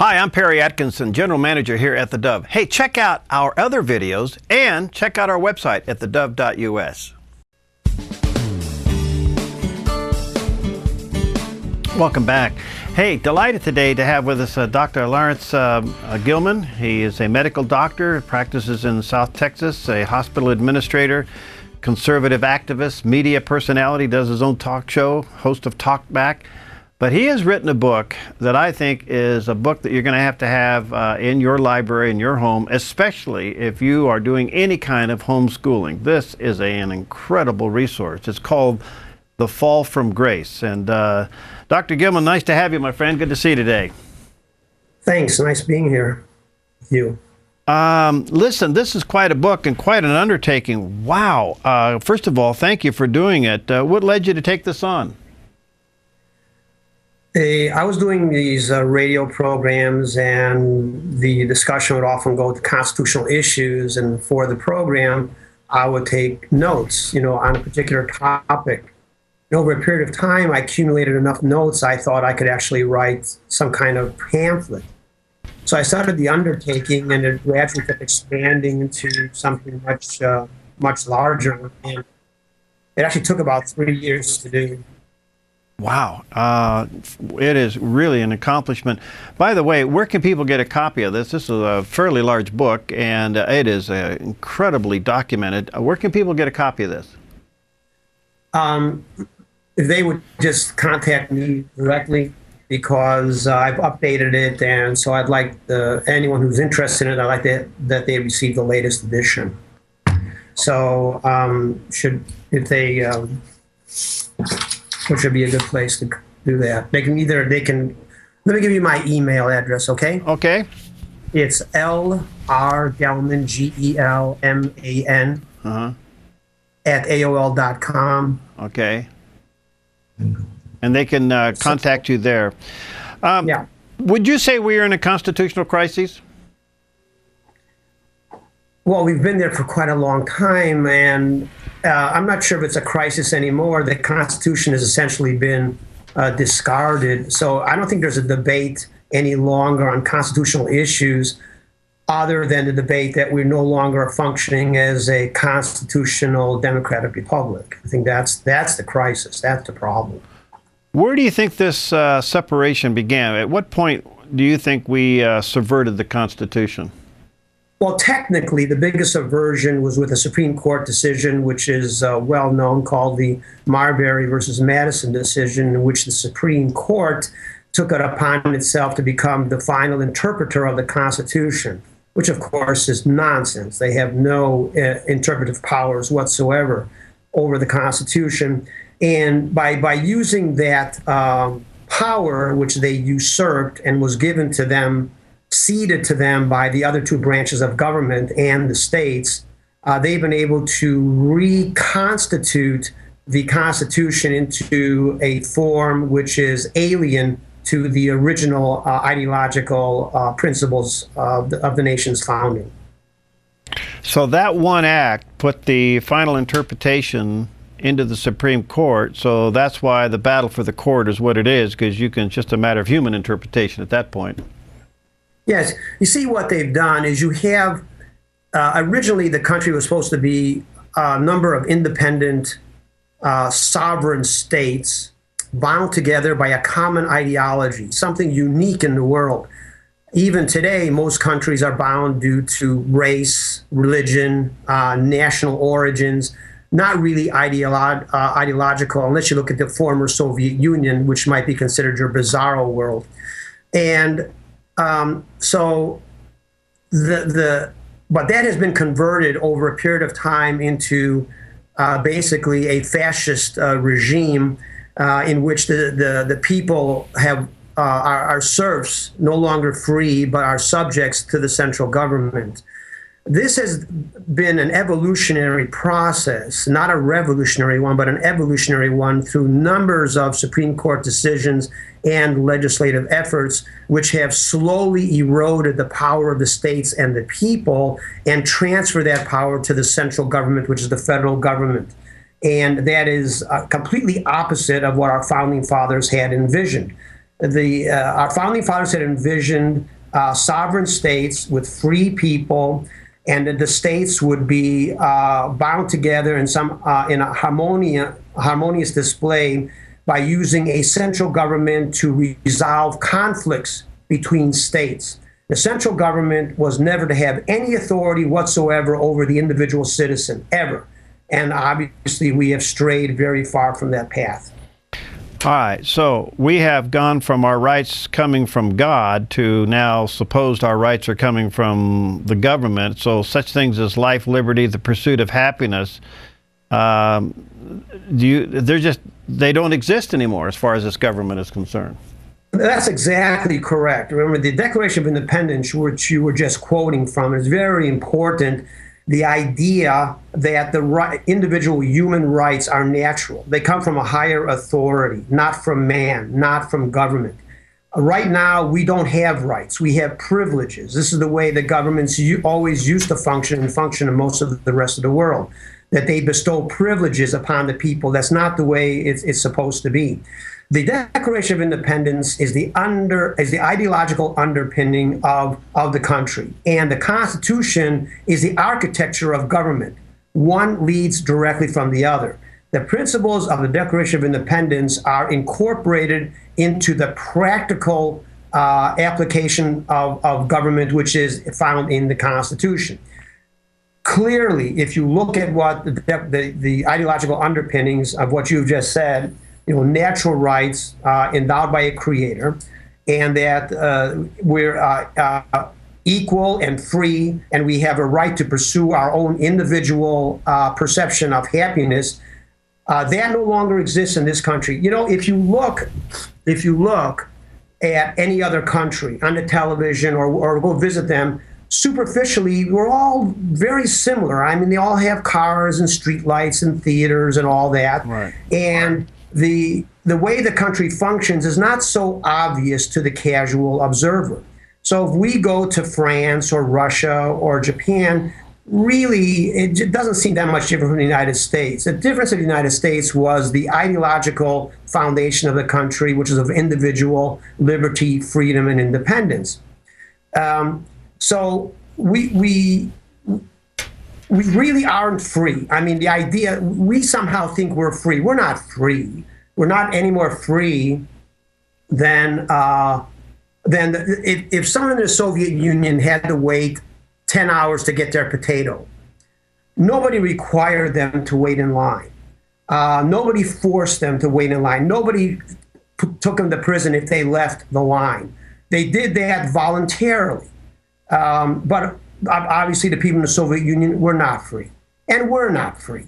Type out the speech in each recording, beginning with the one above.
Hi, I'm Perry Atkinson, General Manager here at theDove. Hey, check out our other videos and check out our website at thedove.us. Welcome back. Hey, delighted today to have with us Dr. Lawrence Gelman. He is a medical doctor, practices in South Texas, a hospital administrator, conservative activist, media personality, does his own talk show, host of Talkback. But he has written a book that I think is a book that you're going to have in your library, in your home, especially if you are doing any kind of homeschooling. This is an incredible resource. It's called The Fall from Grace. And Dr. Gelman, nice to have you, my friend. Good to see you today. Thanks. Nice being here with you. Listen, this is quite a book and quite an undertaking. Wow. First of all, thank you for doing it. What led you to take this on? I was doing these radio programs, and the discussion would often go to constitutional issues. And for the program, I would take notes, on a particular topic. And over a period of time, I accumulated enough notes, I thought I could actually write some kind of pamphlet. So I started the undertaking, and it gradually kept expanding into something much larger. And it actually took about 3 years to do. Wow. It is really an accomplishment. By the way, where can people get a copy of this? This is a fairly large book, and it is incredibly documented. Where can people get a copy of this? They would just contact me directly, because I've updated it, and so I'd like anyone who's interested in it, I'd like that they receive the latest edition. So which would be a good place to do that. Let me give you my email address, okay? Okay. It's Gelman, Gelman, at AOL.com. Okay. And they can contact you there. Yeah. Would you say we are in a constitutional crisis? Well, we've been there for quite a long time, and I'm not sure if it's a crisis anymore. The Constitution has essentially been discarded. So I don't think there's a debate any longer on constitutional issues, other than the debate that we're no longer functioning as a constitutional democratic republic. I think that's the crisis. That's the problem. Where do you think this separation began? At what point do you think we subverted the Constitution? Well, technically, the biggest subversion was with a Supreme Court decision, which is well known, called the Marbury versus Madison decision, in which the Supreme Court took it upon itself to become the final interpreter of the Constitution, which, of course, is nonsense. They have no interpretive powers whatsoever over the Constitution. And by using that power, which they usurped and was given to them, ceded to them by the other two branches of government and the states, they've been able to reconstitute the Constitution into a form which is alien to the original ideological principles of the nation's founding. So that one act put the final interpretation into the Supreme Court, so that's why the battle for the court is what it is, because it's just a matter of human interpretation at that point. Yes. You see, what they've done is you have, originally the country was supposed to be a number of independent sovereign states bound together by a common ideology, something unique in the world. Even today, most countries are bound due to race, religion, national origins, not really ideological, unless you look at the former Soviet Union, which might be considered your bizarro world. And but that has been converted over a period of time into basically a fascist regime in which the people are serfs, no longer free, but are subjects to the central government. This has been an evolutionary process, not a revolutionary one, but an evolutionary one, through numbers of Supreme Court decisions and legislative efforts, which have slowly eroded the power of the states and the people and transfer that power to the central government, which is the federal government. And that is completely opposite of what our founding fathers had envisioned. our founding fathers had envisioned sovereign states with free people, and that the states would be bound together in a harmonious display by using a central government to resolve conflicts between states. The central government was never to have any authority whatsoever over the individual citizen, ever. And obviously, we have strayed very far from that path. All right, so we have gone from our rights coming from God to now supposed our rights are coming from the government. So such things as life, liberty, the pursuit of happiness, they don't exist anymore as far as this government is concerned. That's exactly correct. Remember, the Declaration of Independence, which you were just quoting from, is very important. The idea that the individual human rights are natural. They come from a higher authority, not from man, not from government. Right now, we don't have rights. We have privileges. This is the way the governments always used to function and function in most of the rest of the world, that they bestow privileges upon the people. That's not the way it's supposed to be. The Declaration of Independence is the ideological underpinning of the country. And the Constitution is the architecture of government. One leads directly from the other. The principles of the Declaration of Independence are incorporated into the practical application of government, which is found in the Constitution. Clearly, if you look at what the ideological underpinnings of what you've just said, natural rights endowed by a creator, and that we're equal and free, and we have a right to pursue our own individual perception of happiness, that no longer exists in this country. If you look at any other country on the television or go visit them, superficially, we're all very similar. I mean, they all have cars and streetlights and theaters and all that. Right. And the way the country functions is not so obvious to the casual observer. So if we go to France or Russia or Japan, really, it doesn't seem that much different from the United States. The difference in the United States was the ideological foundation of the country, which is of individual liberty, freedom, and independence. So we really aren't free. I mean, the idea, we somehow think we're free. We're not free. We're not any more free than if someone in the Soviet Union had to wait 10 hours to get their potato. Nobody required them to wait in line. Nobody forced them to wait in line. Nobody took them to prison if they left the line. They did that voluntarily. But obviously the people in the Soviet Union were not free. And we're not free.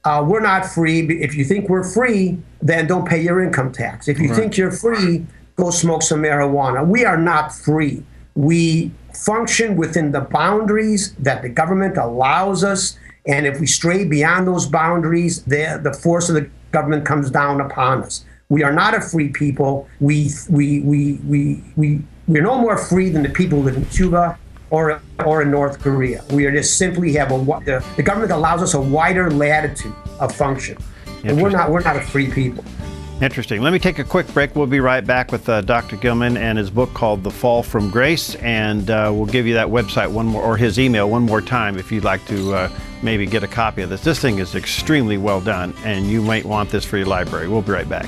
We're not free. If you think we're free, then don't pay your income tax. If you think you're free, go smoke some marijuana. We are not free. We function within the boundaries that the government allows us. And if we stray beyond those boundaries, the force of the government comes down upon us. We are not a free people. We're no more free than the people who live in Cuba or in North Korea. We are just simply the government allows us a wider latitude of function. And we're not a free people. Interesting. Let me take a quick break. We'll be right back with Dr. Gelman and his book called The Fall from Grace, and we'll give you that website or his email one more time if you'd like to maybe get a copy of this. This thing is extremely well done, and you might want this for your library. We'll be right back.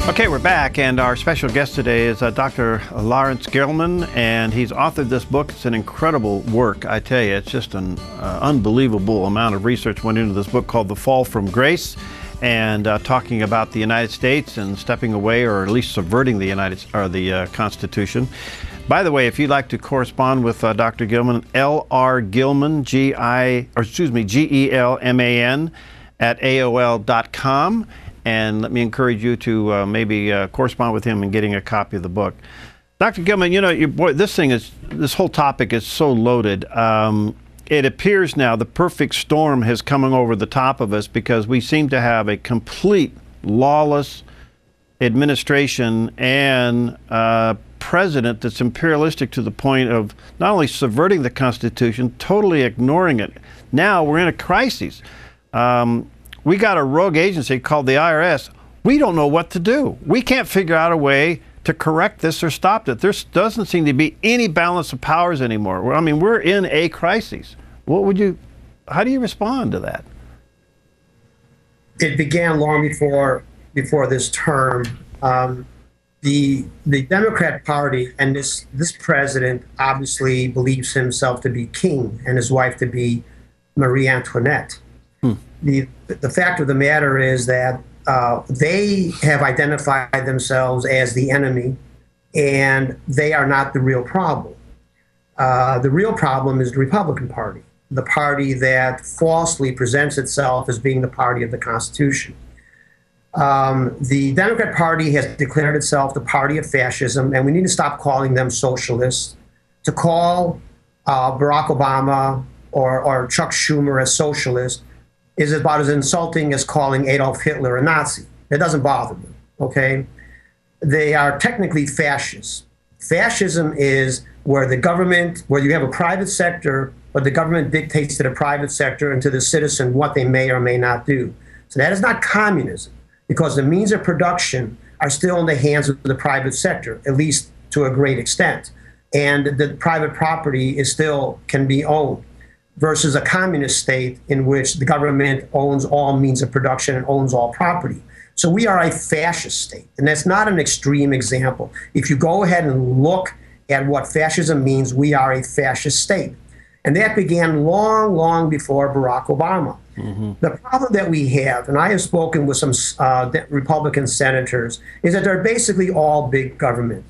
Okay, we're back, and our special guest today is Dr. Lawrence Gelman, and he's authored this book. It's an incredible work, I tell you. It's just an unbelievable amount of research went into this book called The Fall from Grace, and talking about the United States and stepping away, or at least subverting the Constitution. By the way, if you'd like to correspond with Dr. Gelman, L.R. Gelman, Gelman at AOL.com. And let me encourage you to maybe correspond with him in getting a copy of the book. Dr. Gelman, this whole topic is so loaded. It appears now the perfect storm has come over the top of us because we seem to have a complete lawless administration and president that's imperialistic to the point of not only subverting the Constitution, totally ignoring it. Now we're in a crisis. We got a rogue agency called the IRS. We don't know what to do. We can't figure out a way to correct this or stop it. There doesn't seem to be any balance of powers anymore. I mean, we're in a crisis. How do you respond to that? It began long before this term. The Democrat Party and this president obviously believes himself to be king and his wife to be Marie Antoinette. The fact of the matter is that they have identified themselves as the enemy, and they are not the real problem. The real problem is the Republican Party, the party that falsely presents itself as being the party of the Constitution. The Democrat Party has declared itself the party of fascism, and we need to stop calling them socialists. To call Barack Obama or Chuck Schumer a socialist is about as insulting as calling Adolf Hitler a Nazi. It doesn't bother them, okay? They are technically fascists. Fascism is where the government, where you have a private sector, but the government dictates to the private sector and to the citizen what they may or may not do. So that is not communism, because the means of production are still in the hands of the private sector, at least to a great extent. And the private property is still can be owned, versus a communist state in which the government owns all means of production and owns all property. So we are a fascist state, and that's not an extreme example. If you go ahead and look at what fascism means, we are a fascist state. And that began long, long before Barack Obama. The problem that we have, and I have spoken with some Republican senators, is that they're basically all big government.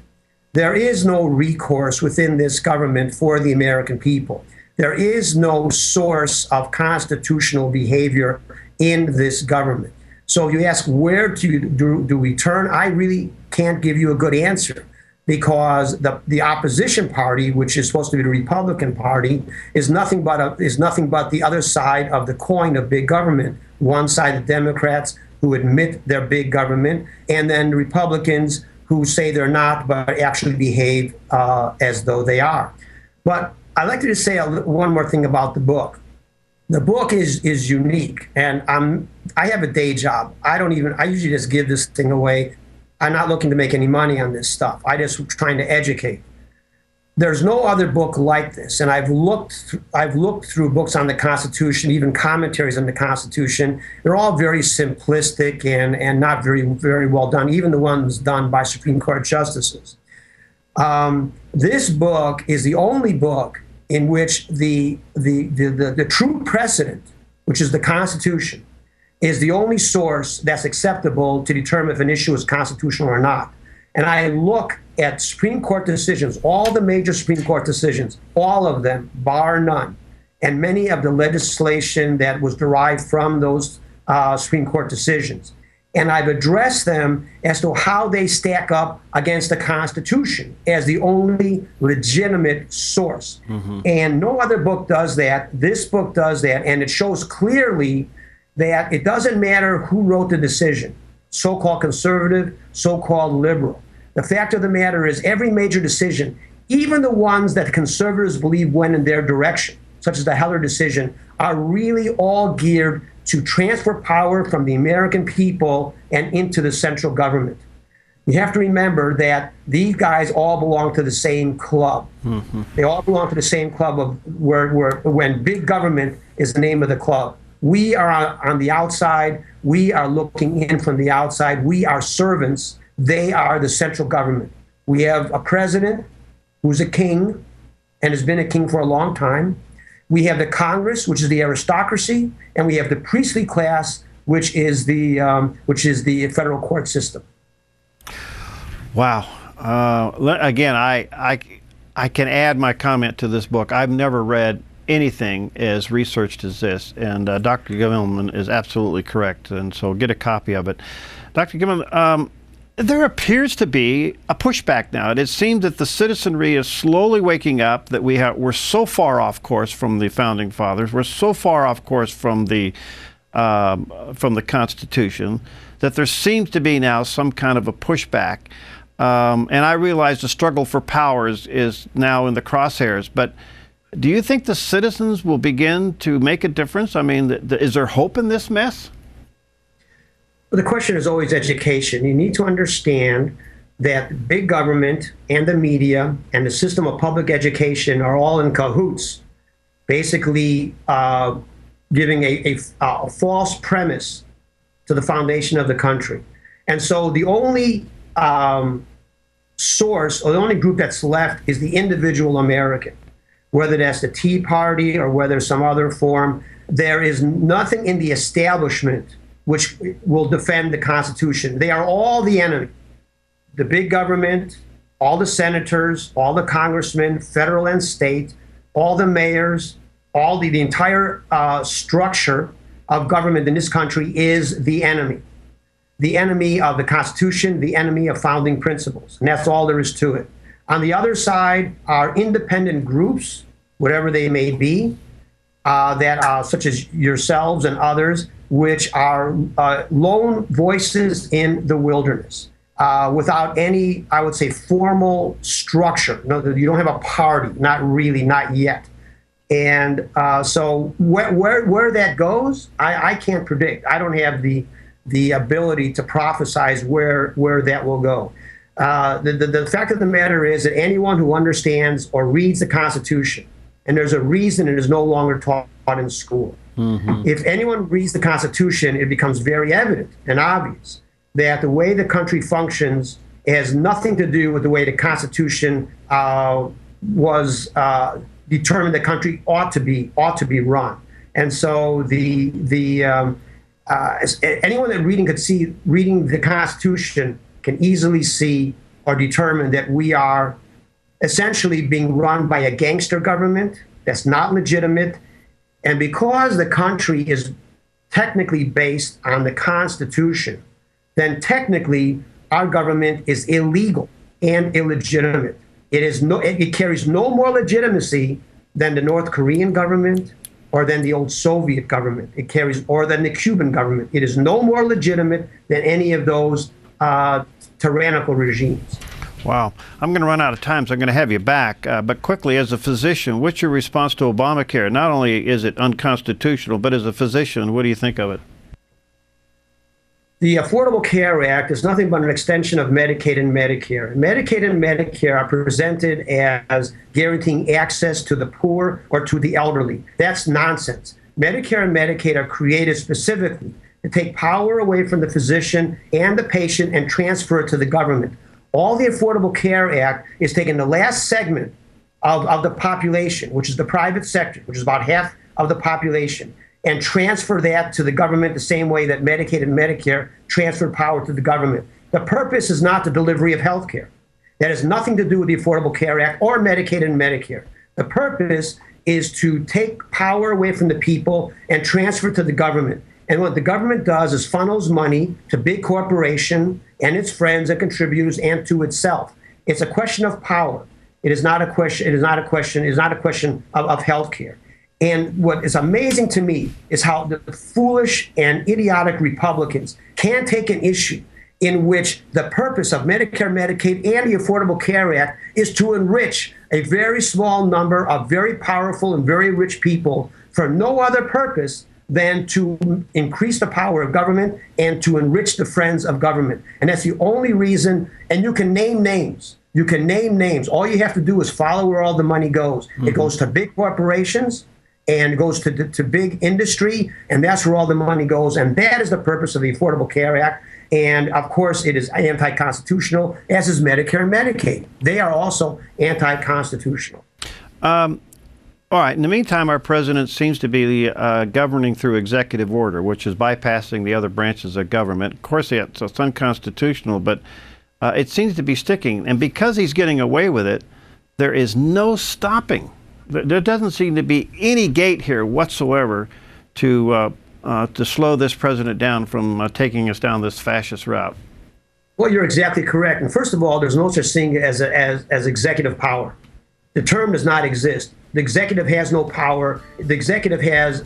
There is no recourse within this government for the American people. There is no source of constitutional behavior in this government. So if you ask where do we turn, I really can't give you a good answer, because the opposition party, which is supposed to be the Republican Party, is nothing but the other side of the coin of big government. One side, the Democrats, who admit they're big government, and then the Republicans who say they're not, but actually behave as though they are. But I'd like to just say one more thing about the book. The book is unique, and I have a day job. I usually just give this thing away. I'm not looking to make any money on this stuff. I just trying to educate. There's no other book like this, and I've looked through books on the Constitution, even commentaries on the Constitution. They're all very simplistic and not very well done, even the ones done by Supreme Court justices. This book is the only book in which the true precedent, which is the Constitution, is the only source that's acceptable to determine if an issue is constitutional or not. And I look at Supreme Court decisions, all the major Supreme Court decisions, all of them, bar none, and many of the legislation that was derived from those Supreme Court decisions. And I've addressed them as to how they stack up against the Constitution as the only legitimate source. And no other book does that. This book does that, and it shows clearly that it doesn't matter who wrote the decision, so-called conservative, so-called liberal. The fact of the matter is every major decision, even the ones that the conservatives believe went in their direction, such as the Heller decision, are really all geared to transfer power from the American people and into the central government. You have to remember that these guys all belong to the same club. They all belong to the same club of when big government is the name of the club. We are on the outside. We are looking in from the outside. We are servants. They are the central government. We have a president who's a king and has been a king for a long time. We have the Congress, which is the aristocracy, and we have the priestly class, which is the federal court system. Wow. Again, I can add my comment to this book. I've never read anything as researched as this, and Dr. Gelman is absolutely correct, and so get a copy of it. Dr. Gelman, there appears to be a pushback now. It seems that the citizenry is slowly waking up, that we're so far off course from the Founding Fathers, we're so far off course from the Constitution, that there seems to be now some kind of a pushback. And I realize the struggle for power is now in the crosshairs. But do you think the citizens will begin to make a difference? I mean, is there hope in this mess? Well, the question is always education. You need to understand that big government and the media and the system of public education are all in cahoots, basically giving a false premise to the foundation of the country. And so the only source, or the only group that's left, is the individual American, whether that's the Tea Party or whether some other form. There is nothing in the establishment which will defend the Constitution. They are all the enemy. The big government, all the senators, all the congressmen, federal and state, all the mayors, all the entire structure of government in this country is the enemy. The enemy of the Constitution, the enemy of founding principles. And that's all there is to it. On the other side are independent groups, whatever they may be, that are such as yourselves and others, which are lone voices in the wilderness, without any, I would say, formal structure. No, you don't have a party, not really, not yet. And so where that goes, I can't predict. I don't have the ability to prophesize where that will go. The fact of the matter is that anyone who understands or reads the Constitution, and there's a reason it is no longer taught in school. Mm-hmm. If anyone reads the Constitution, it becomes very evident and obvious that the way the country functions has nothing to do with the way the Constitution was determined the country ought to be run. And so anyone that reading the Constitution can easily see or determine that we are essentially being run by a gangster government that's not legitimate. And because the country is technically based on the Constitution, then technically our government is illegal and illegitimate. It carries no more legitimacy than the North Korean government or than the old Soviet government. Or than the Cuban government. It is no more legitimate than any of those tyrannical regimes. Wow. I'm going to run out of time, so I'm going to have you back. But quickly, as a physician, what's your response to Obamacare? Not only is it unconstitutional, but as a physician, what do you think of it? The Affordable Care Act is nothing but an extension of Medicaid and Medicare. Medicaid and Medicare are presented as guaranteeing access to the poor or to the elderly. That's nonsense. Medicare and Medicaid are created specifically to take power away from the physician and the patient and transfer it to the government. All the Affordable Care Act is taking the last segment of the population, which is the private sector, which is about half of the population, and transfer that to the government the same way that Medicaid and Medicare transfer power to the government. The purpose is not the delivery of health care. That has nothing to do with the Affordable Care Act or Medicaid and Medicare. The purpose is to take power away from the people and transfer it to the government. And what the government does is funnels money to big corporation and its friends and contributors and to itself. It's a question of power. It is not a question. It is not a question of health care. And what is amazing to me is how the foolish and idiotic Republicans can take an issue in which the purpose of Medicare, Medicaid, and the Affordable Care Act is to enrich a very small number of very powerful and very rich people for no other purpose than to increase the power of government and to enrich the friends of government. And that's the only reason. And you can name names. You can name names. All you have to do is follow where all the money goes. Mm-hmm. It goes to big corporations and it goes to big industry, and that's where all the money goes. And that is the purpose of the Affordable Care Act. And of course, it is anti-constitutional, as is Medicare and Medicaid. They are also anti-constitutional. All right. In the meantime, our president seems to be governing through executive order, which is bypassing the other branches of government. Of course, it's unconstitutional, but it seems to be sticking. And because he's getting away with it, there is no stopping. There doesn't seem to be any gate here whatsoever to slow this president down from taking us down this fascist route. Well, you're exactly correct. And first of all, there's no such thing as executive power. The term does not exist. The executive has no power. The executive has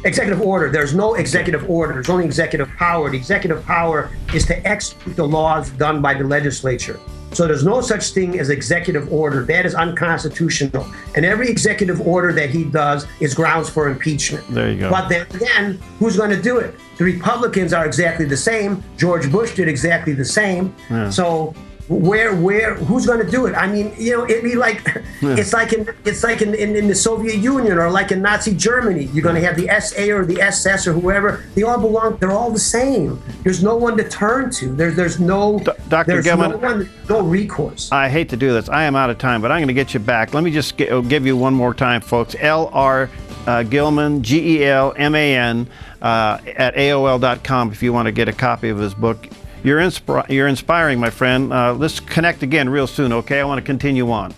Executive order. There's no executive order. There's only executive power. The executive power is to execute the laws done by the legislature. So there's no such thing as executive order. That is unconstitutional. And every executive order that he does is grounds for impeachment. There you go. But then again, who's going to do it? The Republicans are exactly the same. George Bush did exactly the same. Yeah. So who's going to do it? I mean, you know, it'd be like, it's like in the Soviet Union or like in Nazi Germany. You're going to have the SA or the SS or whoever. They all belong. They're all the same. There's no one to turn to. There's no Dr. Gelman, no recourse. I hate to do this. I am out of time, but I'm going to get you back. Let me just give you one more time, folks. L.R. Gelman, Gelman, at AOL.com if you want to get a copy of his book. You're inspiring, my friend. Let's connect again real soon, okay? I want to continue on.